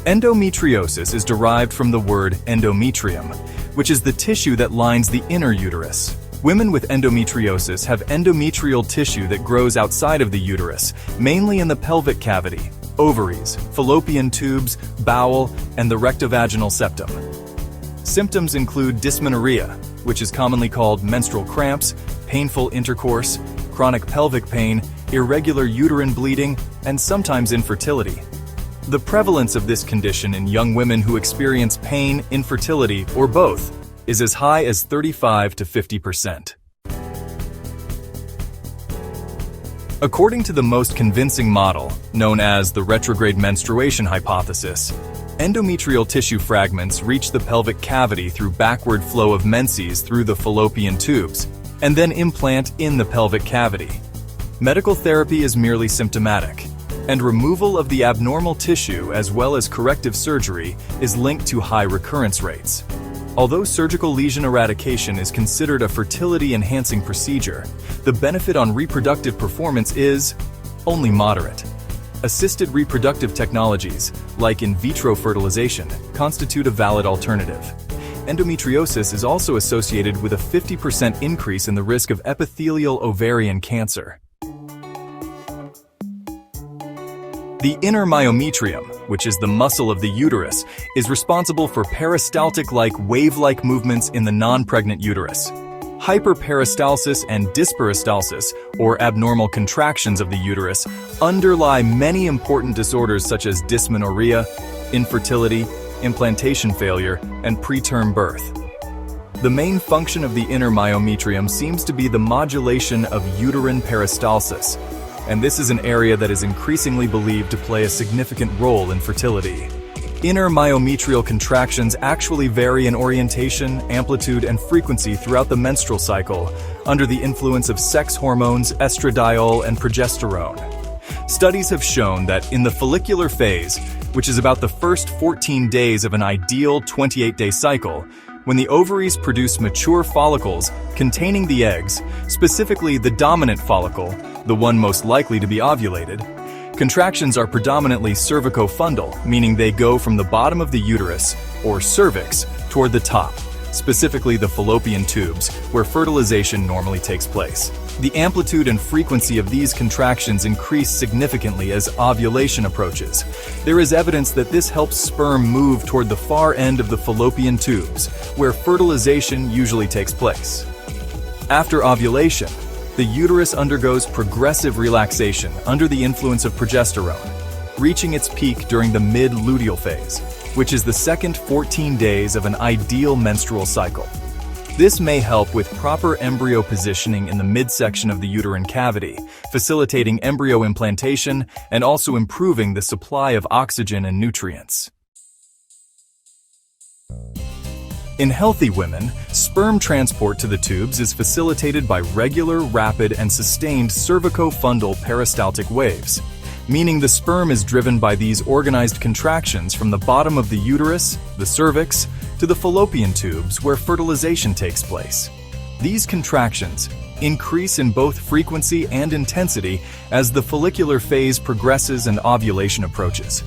Endometriosis is derived from the word endometrium, which is the tissue that lines the inner uterus. Women with endometriosis have endometrial tissue that grows outside of the uterus, mainly in the pelvic cavity, ovaries, fallopian tubes, bowel, and the rectovaginal septum. Symptoms include dysmenorrhea, which is commonly called menstrual cramps, painful intercourse, chronic pelvic pain, irregular uterine bleeding, and sometimes infertility. The prevalence of this condition in young women who experience pain, infertility, or both is as high as 35 to 50%. According to the most convincing model, known as the retrograde menstruation hypothesis, endometrial tissue fragments reach the pelvic cavity through backward flow of menses through the fallopian tubes, and then implant in the pelvic cavity. Medical therapy is merely symptomatic, and removal of the abnormal tissue as well as corrective surgery is linked to high recurrence rates. Although surgical lesion eradication is considered a fertility-enhancing procedure, the benefit on reproductive performance is only moderate. Assisted reproductive technologies, like in vitro fertilization, constitute a valid alternative. Endometriosis is also associated with a 50% increase in the risk of epithelial ovarian cancer. The inner myometrium, which is the muscle of the uterus, is responsible for peristaltic-like wavelike movements in the non-pregnant uterus. Hyperperistalsis and dysperistalsis, or abnormal contractions of the uterus, underlie many important disorders such as dysmenorrhea, infertility, implantation failure, and preterm birth. The main function of the inner myometrium seems to be the modulation of uterine peristalsis, and this is an area that is increasingly believed to play a significant role in fertility. Inner myometrial contractions actually vary in orientation, amplitude, and frequency throughout the menstrual cycle under the influence of sex hormones, estradiol, and progesterone. Studies have shown that in the follicular phase, which is about the first 14 days of an ideal 28-day cycle, when the ovaries produce mature follicles containing the eggs, specifically the dominant follicle, the one most likely to be ovulated, contractions are predominantly cervico-fundal, meaning they go from the bottom of the uterus, or cervix, toward the top, specifically the fallopian tubes, where fertilization normally takes place. The amplitude and frequency of these contractions increase significantly as ovulation approaches. There is evidence that this helps sperm move toward the far end of the fallopian tubes, where fertilization usually takes place. After ovulation, the uterus undergoes progressive relaxation under the influence of progesterone, reaching its peak during the mid-luteal phase, which is the second 14 days of an ideal menstrual cycle. This may help with proper embryo positioning in the midsection of the uterine cavity, facilitating embryo implantation and also improving the supply of oxygen and nutrients. In healthy women, sperm transport to the tubes is facilitated by regular, rapid, and sustained cervico-fundal peristaltic waves, meaning the sperm is driven by these organized contractions from the bottom of the uterus, the cervix, to the fallopian tubes where fertilization takes place. These contractions increase in both frequency and intensity as the follicular phase progresses and ovulation approaches.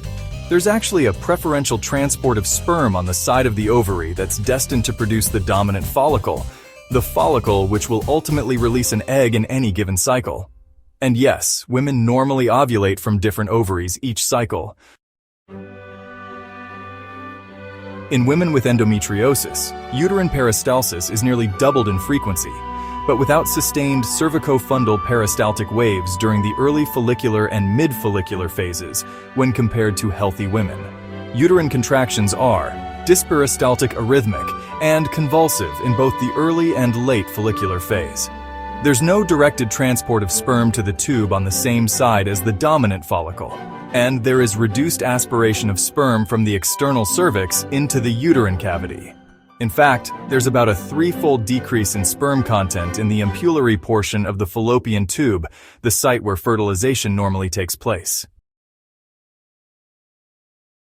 There's actually a preferential transport of sperm on the side of the ovary that's destined to produce the dominant follicle, the follicle which will ultimately release an egg in any given cycle. And yes, women normally ovulate from different ovaries each cycle. In women with endometriosis, uterine peristalsis is nearly doubled in frequency, but without sustained cervico-fundal peristaltic waves during the early follicular and mid-follicular phases when compared to healthy women. Uterine contractions are dysperistaltic arrhythmic and convulsive in both the early and late follicular phase. There's no directed transport of sperm to the tube on the same side as the dominant follicle, and there is reduced aspiration of sperm from the external cervix into the uterine cavity. In fact, there's about a 3-fold decrease in sperm content in the ampullary portion of the fallopian tube, the site where fertilization normally takes place.